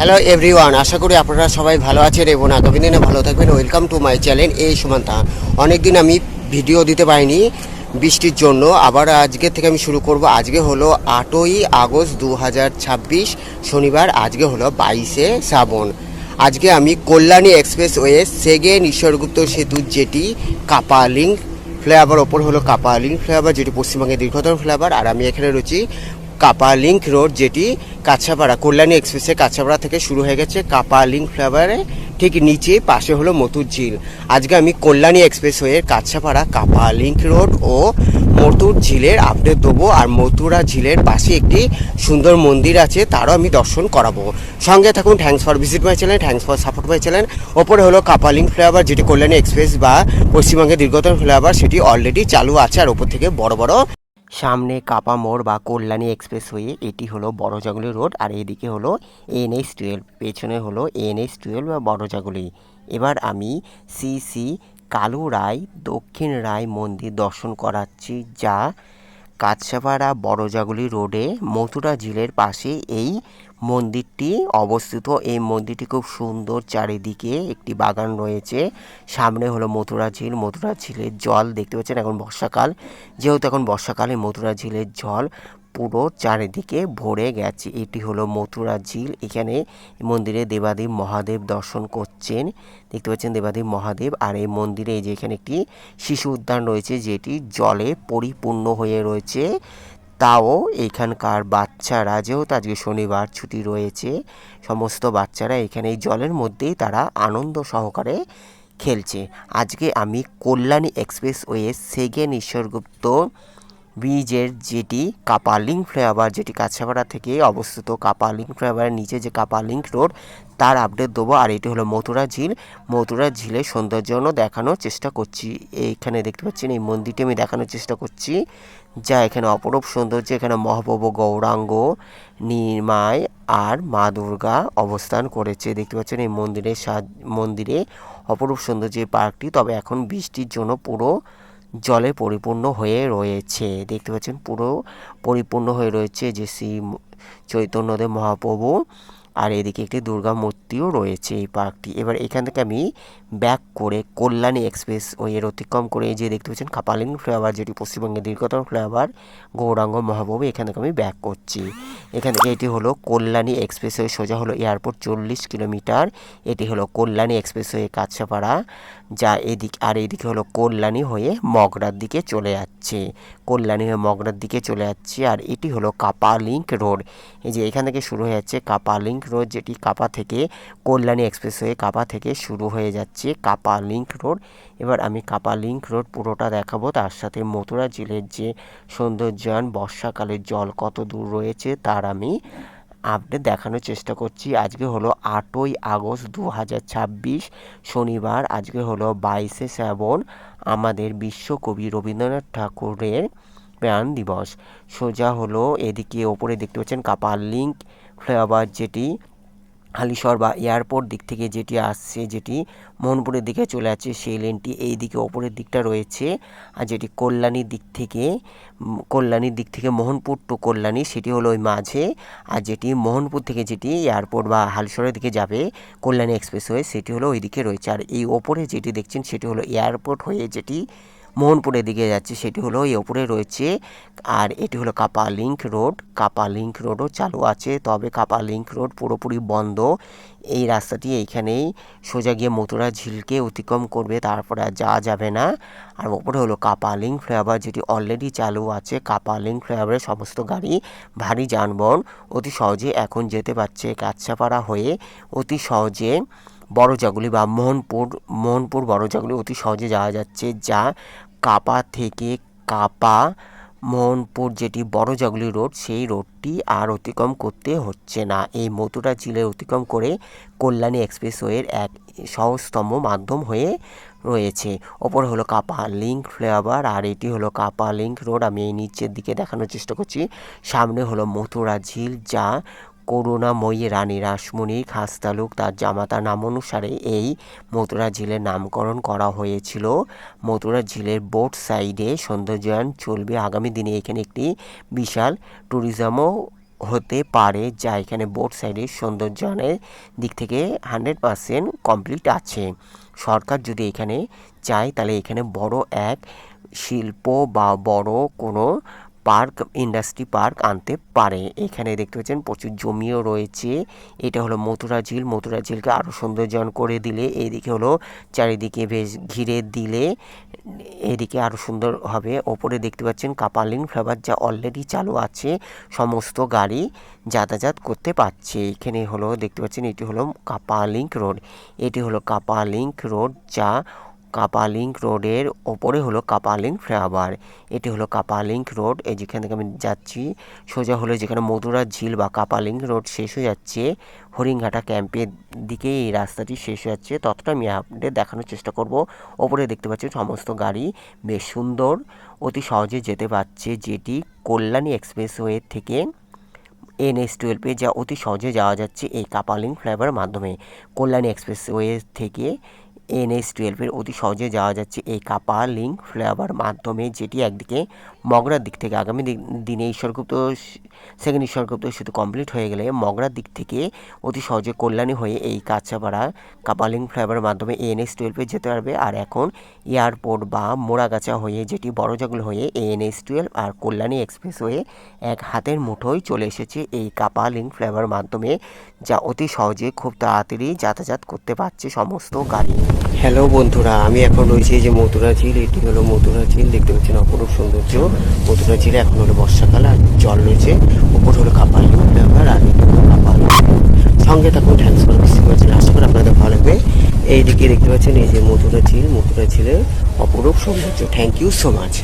Hello everyone, আশা করি আপনারা সবাই ভালো আছেন এবং আগামী দিনে ভালো থাকবেন। ওয়েলকাম টু মাই চ্যানেল এই সুমান্তা। অনেকদিন আমি ভিডিও দিতে পারিনি বৃষ্টির জন্য, আবার আজকে থেকে আমি শুরু করব। আজকে হলো 8ই আগস্ট 2026 শনিবার, আজকে হলো 22শে শ্রাবণ। আজকে আমি কল্যাণী এক্সপ্রেসওয়ে সেকেন্ড ঈশ্বরগুপ্ত সেতু যেটি কাপালিং ফ্লাইওভার ওপর হলো কাপালিং ফ্লাইওভার, যেটি পশ্চিমবঙ্গের দীর্ঘতম ফ্লাইওভার। আর আমি এখানে রয়েছি কাপালিঙ্ক রোড, যেটি কাছাপাড়া কল্যাণী এক্সপ্রেসে কাছাপাড়া থেকে শুরু হয়ে গেছে কাপালিঙ্ক ফ্লাইওভারে ঠিক নিচে পাশে হলো মতুর ঝিল। আজকে আমি কল্যাণী এক্সপ্রেসওয়ের কাছাপাড়া কাপালিঙ্ক রোড ও মতুর ঝিলের আপডেট দেবো। আর মতুরা ঝিলের পাশে একটি সুন্দর মন্দির আছে, তারও আমি দর্শন করাবো। সঙ্গে থাকুন। Thanks for visit my channel, thanks for support my channel. ওপরে হলো কাপালিঙ্ক ফ্লাইওভার, যেটি কল্যাণী এক্সপ্রেস বা পশ্চিমবঙ্গের দীর্ঘতম ফ্লাইওভার, সেটি অলরেডি চালু আছে। আর ওপর থেকে বড় বড় সামনে কাপা মোড় বা কল্যাণী এক্সপ্রেসওয়ে, এটি হলো বড়জাগুলি রোড। আর এদিকে হলো NH-12, পেছনে হলো NH-12 বা বড়জাগুলি। এবার আমি শ্রী কালু রায় দক্ষিণ রায় মন্দির দর্শন করাচ্ছি, যা কাছাপাড়া বড়জাগুলি রোডে মথুরা ঝিলের পাশে এই মন্দিরটি অবস্থিত। এই মন্দিরটি খুব সুন্দর, চারিদিকে একটি বাগান রয়েছে। সামনে হলো মথুরা ঝিল। মথুরা ঝিলের জল দেখতে পাচ্ছেন, এখন বর্ষাকাল, যেহেতু এখন বর্ষাকালে মথুরা ঝিলের জল পুরো চারিদিকে ভরে গেছে। এটি হলো মথুরা ঝিল। এখানে মন্দিরে দেবাদেব মহাদেব দর্শন করছেন, দেখতে পাচ্ছেন দেবাদেব মহাদেব। আর এই মন্দিরে এই যে এখানে একটি শিশু উদ্যান রয়েছে, যেটি জলে পরিপূর্ণ হয়ে রয়েছে। তাও এখানকার বাচ্চারা, যেহেতু আজকে শনিবার ছুটি রয়েছে, সমস্ত বাচ্চারা এখানে এই জলের মধ্যেই তারা আনন্দ সহকারে খেলছে। আজকে আমি কল্যাণী এক্সপ্রেসওয়ে সেকেন্ড ঈশ্বরগুপ্ত ব্রিজের যেটি কাপালিঙ্ক ফ্লাইওভার, যেটি কাছাপাড়া থেকে অবস্থিত, কাপালিঙ্ক ফ্লাইওভারের নিচে যে কাপালিঙ্ক রোড, তার আপডেট দেবো। আর এটি হলো মথুরা ঝিল। মথুরা ঝিলের সৌন্দর্য দেখানোর চেষ্টা করছি। এইখানে দেখতে পাচ্ছেন এই মন্দিরটি আমি দেখানোর চেষ্টা করছি, যা এখানে অপরূপ সৌন্দর্য। এখানে মহাপ্রভু গৌরাঙ্গ, নিমাই আর মা দুর্গা অবস্থান করেছে। দেখতে পাচ্ছেন এই মন্দিরে অপরূপ সৌন্দর্য এই পার্কটি। তবে এখন বৃষ্টির জন্য পুরো জলে পরিপূর্ণ হয়ে রয়েছে। দেখতে পাচ্ছেন পুরো পরিপূর্ণ হয়ে রয়েছে যে শ্রী চৈতন্যদেব মহাপ্রভু। আর এদিকে একটি দুর্গা মূর্তিও রয়েছে এই পার্কটি। এবার এখান থেকে আমি ব্যাক করে কল্যাণী এক্সপ্রেস এর অতিক্রম করে যে দেখতে পাচ্ছেন কাপালিঙ্ক ফ্লাইওভার, যেটি পশ্চিমবঙ্গের দীর্ঘতম ফ্লাইওভার গৌরাঙ্গ মহাপ্রভু, এখান থেকে আমি ব্যাক করছি। এখান থেকে এটি হলো কল্যাণী এক্সপ্রেসওয়ে, সোজা হলো এয়ারপোর্ট 40 কিলোমিটার। এটি হলো কল্যাণী এক্সপ্রেসওয়ে কাছাপাড়া, যা এদিকে হলো কল্যাণী হয়ে মগরার দিকে চলে যাচ্ছে। কল্যাণী হয়ে মগরার দিকে চলে যাচ্ছে। আর এটি হলো কাপালিঙ্ক রোড। এই যে এখান থেকে শুরু হয়ে যাচ্ছে কাপালিঙ্ক রোড, যেটি কাপা থেকে কল্যাণী এক্সপ্রেসওয়ে কাপা থেকে শুরু হয়ে যাচ্ছে কাপালিঙ্ক রোড। এবার আমি কাপালিঙ্ক রোড পুরোটা দেখাবো, তার সাথে মথুরা ঝিলের যে সৌন্দর্যায়ন, বর্ষাকালের জল কত দূর রয়েছে তার আমি আপডেট দেখানোর চেষ্টা করছি। আজকে হলো 8ই আগস্ট 2026 শনিবার। আজকে হলো 22শে শ্রাবণ, আমাদের বিশ্বকবি রবীন্দ্রনাথ ঠাকুরের প্রাণ দিবস। সোজা হলো এদিকে ওপরে দেখতে পাচ্ছেন কাপালিঙ্ক ফ্লাইওভার, যেটি হালিশহর বা এয়ারপোর্ট দিক থেকে যেটি আসছে, যেটি মোহনপুরের দিকে চলে যাচ্ছে, সেই লেনটি এই দিকে ওপরের দিকটা রয়েছে। আর যেটি কল্যাণীর দিক থেকে মোহনপুর টু কল্যাণী, সেটি হলো ওই মাঝে। আর যেটি মোহনপুর থেকে যেটি এয়ারপোর্ট বা হালিশহরের দিকে যাবে কল্যাণী এক্সপ্রেসওয়ে, সেটি হলো ওই দিকে রয়েছে। আর এই ওপরে যেটি দেখছেন সেটি হলো এয়ারপোর্ট হয়ে যেটি মোহনপুরের দিকে যাচ্ছে, সেটি হলো এই ওপরে রয়েছে। আর এটি হলো কাপালিঙ্ক রোড। কাপালিঙ্ক রোডও চালু আছে, তবে কাপালিঙ্ক রোড পুরোপুরি বন্ধ। এই রাস্তাটি এইখানেই সোজা গিয়ে মথুরা ঝিলকে অতিক্রম করবে, তারপরে আর যাওয়া যাবে না। আর ওপরে হলো কাপালিঙ্ক ফ্লাইওভার, যেটি অলরেডি চালু আছে। কাপালিঙ্ক ফ্লাইওভারের সমস্ত গাড়ি, ভারী যানবাহন অতি সহজে এখন যেতে পারছে কাছাপাড়া হয়ে। অতি সহজে বড়জাগুলি বা মোহনপুর বড়জাগুলি অতি সহজে যাওয়া যাচ্ছে, যা কাপা থেকে মোহনপুর যেটি বড়জাগুলি রোড, সেই রোডটি আর অতিক্রম করতে হচ্ছে না। এই মথুরা ঝিলের অতিক্রম করে কল্যাণী এক্সপ্রেসওয়ের এক সহজতম মাধ্যম হয়ে রয়েছে। ওপরে হলো কাপালিঙ্ক ফ্লাইওভার, আর এটি হলো কাপালিঙ্ক রোড। আমি এই নিচের দিকে দেখানোর চেষ্টা করছি। সামনে হলো মথুরা ঝিল, যা করুণাময়ী রানী রাসমণির খাসতালুক তার জামাতার নাম অনুসারে এই মথুরা ঝিলের নামকরণ করা হয়েছিল। মথুরা ঝিলের বোট সাইডে সৌন্দর্যায়ন চলবে আগামী দিনে। এখানে একটি বিশাল ট্যুরিজমও হতে পারে, যা এখানে বোট সাইডের সৌন্দর্যায়নের দিক থেকে 100% কমপ্লিট আছে। সরকার যদি এখানে চায় তাহলে এখানে বড় এক শিল্প বা বড় কোনো পার্ক, ইন্ডাস্ট্রি পার্ক আনতে পারে। এখানে দেখতে পাচ্ছেন প্রচুর জমিও রয়েছে। এটা হলো মথুরা ঝিল। মথুরা ঝিলকে আরও সৌন্দর্যায়ন করে দিলে, এইদিকে হলো চারিদিকে বেশ ঘিরে দিলে এদিকে আরও সুন্দর হবে। ওপরে দেখতে পাচ্ছেন কাপালিং ফ্লাইওভার, যা অলরেডি চালু আছে, সমস্ত গাড়ি যাতায়াত করতে পারছে। এখানে হলো দেখতে পাচ্ছেন এটি হলো কাপালিংক রোড। এটি হলো কাপালিংক রোড, যা কাপালিংক রোডের ওপরে হলো কাপালিং ফ্লাইওভার। এটি হলো কাপালিংক রোড। এই যেখান থেকে আমি যাচ্ছি সোজা হলো যেখানে মথুরা ঝিল বা কাপালিংক রোড শেষ হয়ে যাচ্ছে, হরিণঘাটা ক্যাম্পের দিকে এই রাস্তাটি শেষ হয়ে যাচ্ছে, ততটা আমি আপনাদের দেখানোর চেষ্টা করব। ওপরে দেখতে পাচ্ছেন সমস্ত গাড়ি বেশ সুন্দর অতি সহজে যেতে পারছে, যেটি কল্যাণী এক্সপ্রেসওয়ে থেকে NH-12 যা অতি সহজে যাওয়া যাচ্ছে এই কাপালিং ফ্লাইওভারের মাধ্যমে। কল্যাণী এক্সপ্রেসওয়ে থেকে NH-12 অতি সহজে যাওয়া যাচ্ছে এই কাপালিং ফ্লাইওভার মাধ্যমে, যেটি একদিকে মগরার দিক থেকে আগামী দিনে ঈশ্বরগুপ্ত সেকেন্ড ঈশ্বরগুপ্ত সেতু কমপ্লিট হয়ে গেলে মগরার দিক থেকে অতি সহজে কল্যাণী হয়ে এই কাছাপাড়া কাপালিং ফ্লাইওভারের মাধ্যমে NH-12 যেতে পারবে। আর এখন এয়ারপোর্ট বা মোড়াগাছা হয়ে, যেটি বড়জাগুল হয়ে NH-12 আর কল্যাণী এক্সপ্রেসওয়ে এক হাতের মুঠোয় চলে এসেছে এই কাপালিং ফ্লাইওভারের মাধ্যমে, যা অতি সহজে খুব তাড়াতাড়ি যাতায়াত করতে পারছে সমস্ত গাড়ি। হ্যালো বন্ধুরা, আমি এখন রয়েছি এই যে মথুরা ঝিল। এটি হলো মথুরা ঝিল, দেখতে পাচ্ছেন অপরূপ সৌন্দর্য। মথুরা ঝিলে এখন হলো বর্ষাকাল আর জল রয়েছে। ওপর হলো কাপালিং ফ্লাইওভার আর এটি হলো কাপালিং। সঙ্গে থাকুন, thanks for visiting my channel. আশা করি আপনাদের ভালো লাগবে। এইদিকে দেখতে পাচ্ছেন এই যে মথুরা ঝিল, মথুরা ঝিলের অপরূপ সৌন্দর্য। Thank you so much.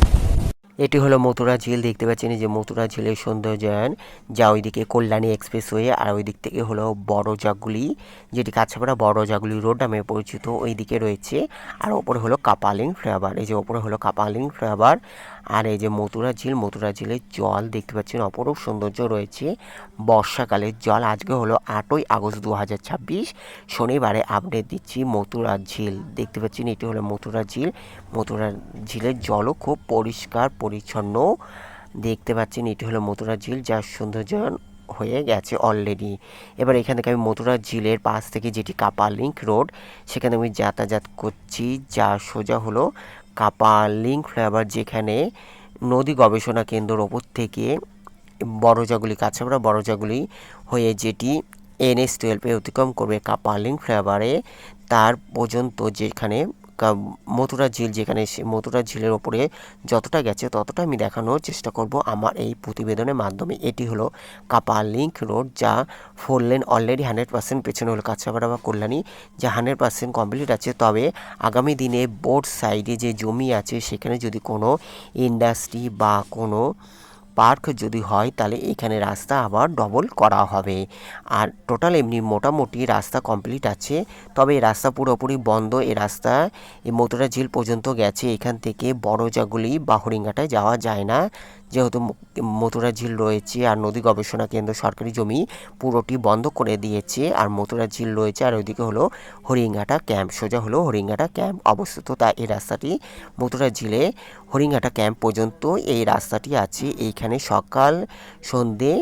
এটি হলো মথুরা ঝিল, দেখতে পাচ্ছেন এই যে মথুরা ঝিলের সৌন্দর্যায়ন, যা ওইদিকে কল্যাণী এক্সপ্রেসওয়ে আর ওই দিক থেকে হলো বড়জাগুলি, যেটি কাছাপাড়া বড়জাগুলি রোড নামে পরিচিত, ওই দিকে রয়েছে। আর ওপরে হলো কাপালিং ফ্লাইওভার। এই যে ওপরে হলো কাপালিং ফ্লাইওভার আর এই যে মথুরা ঝিল। মথুরা ঝিলের জল দেখতে পাচ্ছেন অপরূপ সৌন্দর্য রয়েছে। বর্ষাকালের জল। আজকে হলো 8ই আগস্ট 2026, শনিবারে আপডেট দিচ্ছি মথুরা ঝিল। দেখতে পাচ্ছেন এটি হলো মথুরা ঝিল। মথুরা ঝিলের জলও খুব পরিষ্কার পরিচ্ছন্ন। দেখতে পাচ্ছেন এটি হলো মথুরা ঝিল, যার সৌন্দর্যায়ন হয়ে গেছে অলরেডি। এবার এখান থেকে আমি মথুরা ঝিলের পাশ থেকে, যেটি কাপালিংক রোড, সেখানে আমি যাতায়াত করছি, যা সোজা হলো কাপালিংক ফ্লাইওভার, যেখানে নদী গবেষণা কেন্দ্রের ওপর থেকে বড়জাগুলি, কাছাপাড়া বড়জাগুলি হয়ে যেটি NH-12 অতিক্রম করবে কাপালিং ফ্লাইওভারে, তার পর্যন্ত যেখানে মথুরা ঝিল, যেখানে মথুরা ঝিলের ওপরে যতটা গেছে ততটা আমি দেখানোর চেষ্টা করব আমার এই প্রতিবেদনের মাধ্যমে। এটি হলো কাপালিংক রোড, যা 4 লেন অলরেডি 100%। পেছনে হলো কাছাপাড়া বা কল্যাণী, যা 100% কমপ্লিট আছে। তবে আগামী দিনে বোট সাইডে যে জমি আছে সেখানে যদি কোনো ইন্ডাস্ট্রি বা কোনো পার্ক যদি হয় তাহলে এখানে রাস্তা আবার ডবল করা হবে। আর টোটাল এমনি মোটামুটি রাস্তা কমপ্লিট আছে, তবে এই রাস্তা পুরোপুরি বন্ধ। এই রাস্তা এই মথুরা ঝিল পর্যন্ত গেছে, এখান থেকে বড়জাগুলি বা হরিণঘাটায় যাওয়া যায় না, যেহেতু মথুরা ঝিল রয়েছে আর নদী গবেষণা কেন্দ্র সরকারি জমি পুরোটি বন্ধ করে দিয়েছে। আর মথুরা ঝিল রয়েছে আর ওইদিকে হলো হরিণঘাটা ক্যাম্প, সোজা হলো হরিণঘাটা ক্যাম্প অবস্থিত। তাই এই রাস্তাটি মথুরা ঝিলে হরিণঘাটা ক্যাম্প পর্যন্ত এই রাস্তাটি আছে। এইখানে সকাল সন্ধে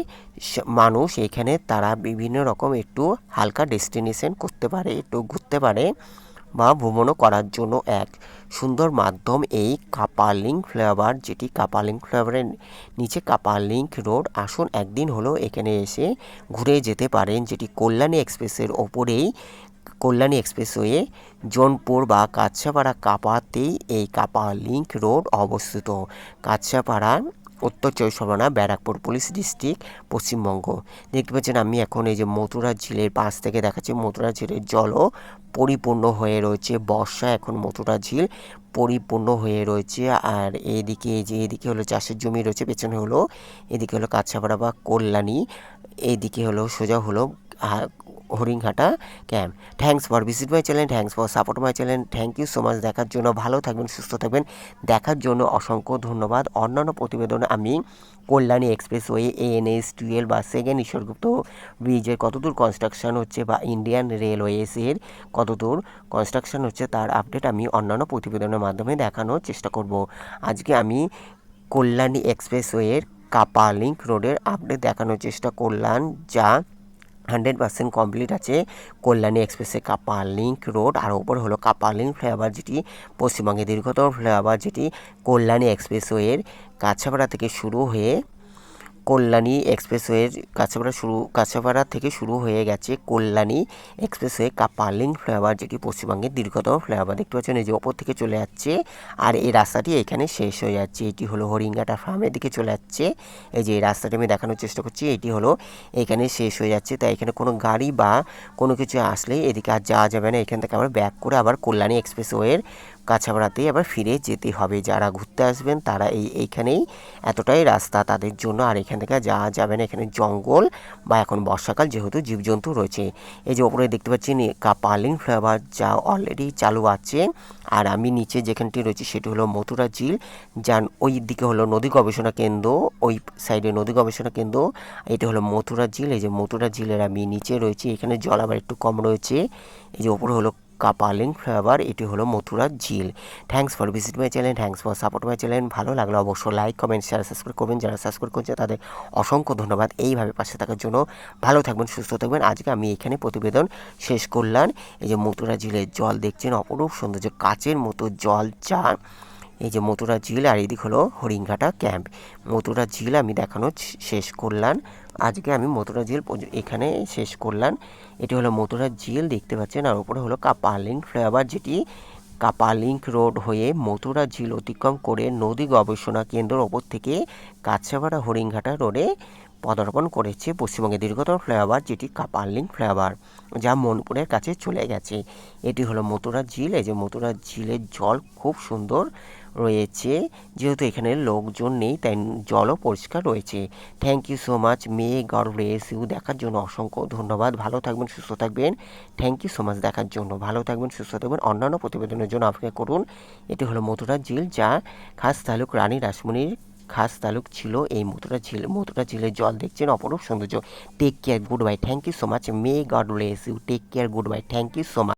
মানুষ এখানে তারা বিভিন্ন রকম একটু হালকা ডেস্টিনেশন করতে পারে, একটু ঘুরতে পারে বা ভ্রমণও করার জন্য এক সুন্দর মাধ্যম এই কাপালিং ফ্লাইওভার, যেটি কাপালিং ফ্লাইওভারের নিচে কাপালিংক রোড। আসুন একদিন হলো এখানে এসে ঘুরে যেতে পারেন, যেটি কল্যাণী এক্সপ্রেসের ওপরেই, কল্যাণী এক্সপ্রেসওয়ে জোনপুর বা কাছাপাড়া কাপাতেই এই কাপালিংক রোড অবস্থিত। কাছাপাড়া, উত্তর চব্বিশ পরগনা, ব্যারাকপুর পুলিশ ডিস্ট্রিক্ট, পশ্চিমবঙ্গ। দেখতে পাচ্ছেন আমি এখন এই যে মথুরা ঝিলের পাশ থেকে দেখাচ্ছি। মথুরা ঝিলের জলও পরিপূর্ণ হয়ে রয়েছে, বর্ষা এখন মথুরা ঝিল পরিপূর্ণ হয়ে রয়েছে। আর এইদিকে যে এদিকে হলো চাষের জমি রয়েছে, পেছনে হলো এদিকে হলো কাছাপাড়া বা কল্যাণী, এইদিকে হলো সোজা হলো Haringhata camp. Thanks for visit my channel, thanks for support my channel. Thank you so much দেখার জন্য। ভালো থাকবেন, সুস্থ থাকবেন, দেখার জন্য অসংখ্য ধন্যবাদ। অন্যান্য প্রতিবেদনে আমি কল্যাণী এক্সপ্রেসওয়ে, NH-12 বা সেকেন্ড ঈশ্বরগুপ্ত ব্রিজের কতদূর কনস্ট্রাকশন হচ্ছে বা ইন্ডিয়ান রেলওয়েজের কতদূর কনস্ট্রাকশন হচ্ছে তার আপডেট আমি অন্যান্য প্রতিবেদনের মাধ্যমে দেখানোর চেষ্টা করব। আজকে আমি কল্যাণী এক্সপ্রেসওয়ের কাপা লিঙ্ক রোডের আপডেট দেখানোর চেষ্টা করলাম, যা 100% কমপ্লিট আছে। কল্যাণী এক্সপ্রেসে কাপা লিঙ্ক রোড, আর ওপর হলো কাপা লিঙ্ক ফ্লাইওভার, যেটি পশ্চিমবঙ্গের দীর্ঘতম ফ্লাইওভার, যেটি কল্যাণী এক্সপ্রেসওয়ের কাছাপাড়া থেকে শুরু হয়ে কল্যাণী এক্সপ্রেসওয়ের কাছাপাড়া থেকে শুরু হয়ে গেছে কল্যাণী এক্সপ্রেসওয়ে কাপা লিঙ্ক ফ্লাইওভার, যেটি পশ্চিমবঙ্গের দীর্ঘতম ফ্লাইওভার। দেখতে পাচ্ছেন এই যে ওপর থেকে চলে যাচ্ছে, আর এই রাস্তাটি এখানে শেষ হয়ে যাচ্ছে। এটি হলো হরিঙ্গাটা ফার্মের দিকে চলে যাচ্ছে। এই যে এই রাস্তাটি আমি দেখানোর চেষ্টা করছি, এটি হলো এখানে শেষ হয়ে যাচ্ছে। তাই এখানে কোনো গাড়ি বা কোনো কিছু আসলে এদিকে আর যাওয়া যাবে না। এখান থেকে আবার ব্যাক করে আবার কল্যাণী এক্সপ্রেসওয়ের কাছাপাড়াতেই আবার ফিরে যেতে হবে। যারা ঘুরতে আসবেন তারা এইখানেই, এতটাই রাস্তা তাদের জন্য। আর এখান থেকে যাওয়া যাবে না, এখানে জঙ্গল বা এখন বর্ষাকাল যেহেতু জীবজন্তু রয়েছে। এই যে ওপরে দেখতে পাচ্ছেন কাপা লিঙ্ক ফ্লাইওভার, যা অলরেডি চালু আছে। আর আমি নিচে যেখানটি রয়েছে সেটি হলো মথুরা ঝিল, যার ওই দিকে হলো নদী গবেষণা কেন্দ্র, ওই সাইডে নদী গবেষণা কেন্দ্র। এটা হলো মথুরা ঝিল। এই যে মথুরা ঝিলের আমি নিচে রয়েছি, এখানে জল আবার একটু কম রয়েছে। এই যে ওপরে হলো কাপা লিঙ্ক ফ্লাইওভার, এটি হলো মথুরা ঝিল। Thanks for visit my channel, thanks for support my channel. ভালো লাগলো অবশ্যই লাইক, কমেন্ট, শেয়ার, সাবস্ক্রাইব করবেন। যারা সাবস্ক্রাইব করছে তাদের অসংখ্য ধন্যবাদ এইভাবে পাশে থাকার জন্য। ভালো থাকবেন, সুস্থ থাকবেন। আজকে আমি এখানে প্রতিবেদন শেষ করলাম। এই যে মথুরা ঝিলের জল দেখছেন, অপরূপ সৌন্দর্য, কাচের মতো জল, যা এই যে মথুরা ঝিল, আর এদিক হলো হরিঙ্গাটা ক্যাম্প। মথুরা ঝিল আমি দেখানো শেষ করলাম। আজকে আমি মথুরা ঝিল এখানে শেষ করলাম। এটি হলো মথুরা ঝিল, দেখতে পাচ্ছেন। আর উপরে হলো কাপা লিঙ্ক ফ্লাইওভার, যেটি কাপা লিঙ্ক রোড হয়ে মথুরা ঝিল অতিক্রম করে নদী গবেষণা কেন্দ্রের ওপর থেকে কাছাপাড়া হরিঙ্গাটা রোডে পদার্পণ করেছে পশ্চিমবঙ্গের দীর্ঘতম ফ্লাইওভার, যেটি কাপা লিঙ্ক ফ্লাইওভার, যা মনপুরের কাছে চলে গেছে। এটি হলো মথুরা ঝিল। এই যে মথুরা ঝিলের জল খুব সুন্দর রয়েছে, যেহেতু এখানে লোকজন নেই তাই জলও পরিষ্কার রয়েছে। Thank you so much, may God bless you. দেখার জন্য অসংখ্য ধন্যবাদ। ভালো থাকবেন, সুস্থ থাকবেন। থ্যাংক ইউ সো মাচ দেখার জন্য। ভালো থাকবেন, সুস্থ থাকবেন। অন্যান্য প্রতিবেদনের জন্য অপেক্ষা করুন। এটি হলো মথুরা ঝিল, যা খাস তালুক রানী রাসমণির খাস তালুক ছিল এই মথুরা ঝিল। মথুরা ঝিলের জল দেখছেন, অপরূপ সৌন্দর্য। Take care, goodbye, thank you so much, may God bless you. Take care, goodbye, thank you so much.